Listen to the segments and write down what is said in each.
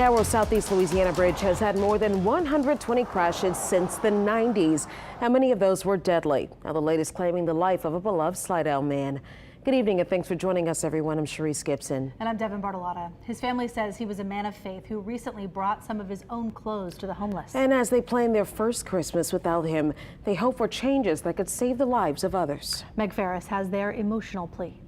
Our Southeast Louisiana bridge has had more than 120 crashes since the 90s, and many of those were deadly. Now the latest claiming the life of a beloved Slidell man. Good evening and thanks for joining us, everyone. I'm Cherise Gibson. And I'm Devin Bartolotta. His family says he was a man of faith who recently brought some of his own clothes to the homeless. And as they plan their first Christmas without him, they hope for changes that could save the lives of others. Meg Ferris has their emotional plea.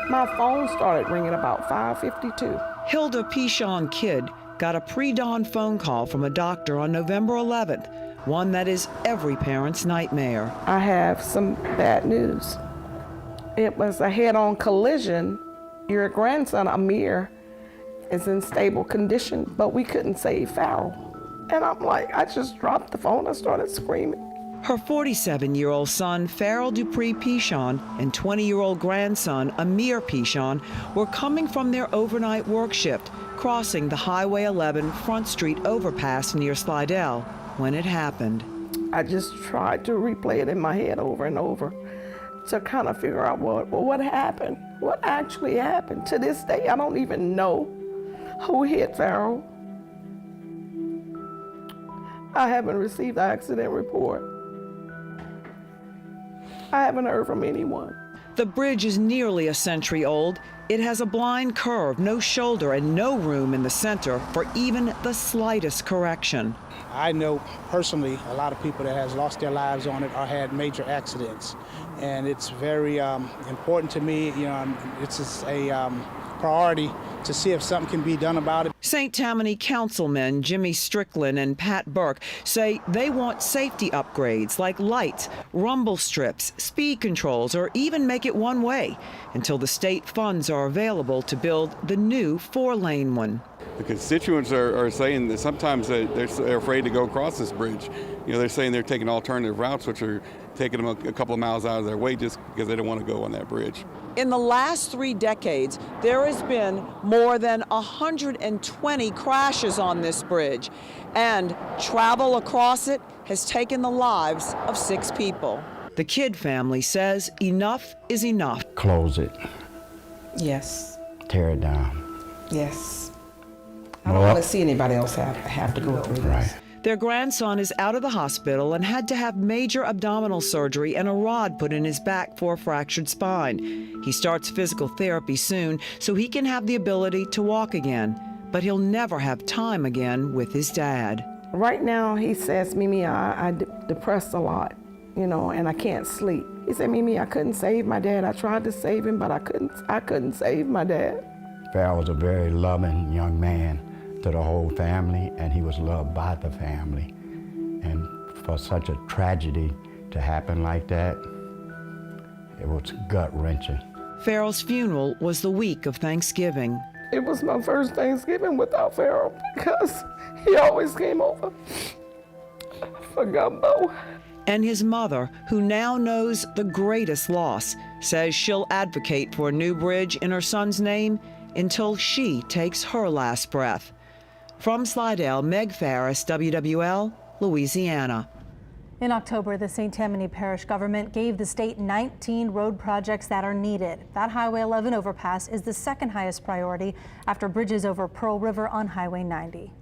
My phone started ringing about 5:52. Hilda Pichon Kidd got a pre-dawn phone call from a doctor on November 11th, one that is every parent's nightmare. I have some bad news. It was a head-on collision. Your grandson, Amir, is in stable condition, but we couldn't save Farrell. And I'm like, I just dropped the phone. I started screaming. Her 47-year-old son, Farrell Dupree Pichon, and 20-year-old grandson, Amir Pichon, were coming from their overnight work shift, crossing the Highway 11 Front Street overpass near Slidell when it happened. I just tried to replay it in my head over and over to kind of figure out what happened, what actually happened. To this day, I don't even know who hit Farrell. I haven't received the accident report. I haven't heard from anyone. The bridge is nearly a century old. It has a blind curve, no shoulder, and no room in the center for even the slightest correction. I know personally a lot of people that has lost their lives on it or had major accidents. And it's very important to me, it's just a priority to see if something can be done about it. St. Tammany councilmen Jimmy Strickland and Pat Burke say they want safety upgrades like lights, rumble strips, speed controls, or even make it one-way until the state funds are available to build the new 4-lane one. The constituents are saying that sometimes they're afraid to go across this bridge. They're saying they're taking alternative routes, which are taking them a couple of miles out of their way just because they don't want to go on that bridge. In the last 3 decades, there has been more than 120 crashes on this bridge, and travel across it has taken the lives of 6 people. The Kidd family says enough is enough. Close it. Yes. Tear it down. Yes. I don't want to see anybody else have to go through this. Right. Their grandson is out of the hospital and had to have major abdominal surgery and a rod put in his back for a fractured spine. He starts physical therapy soon so he can have the ability to walk again, but he'll never have time again with his dad. Right now, he says, Mimi, I depressed a lot, and I can't sleep. He said, Mimi, I couldn't save my dad. I tried to save him, but I couldn't save my dad. Farrell was a very loving young man to the whole family, and he was loved by the family. And for such a tragedy to happen like that, it was gut-wrenching. Farrell's funeral was the week of Thanksgiving. It was my first Thanksgiving without Farrell because he always came over for gumbo. And his mother, who now knows the greatest loss, says she'll advocate for a new bridge in her son's name until she takes her last breath. From Slidell, Meg Ferris, WWL, Louisiana. In October, the St. Tammany Parish government gave the state 19 road projects that are needed. That Highway 11 overpass is the second highest priority after bridges over Pearl River on Highway 90.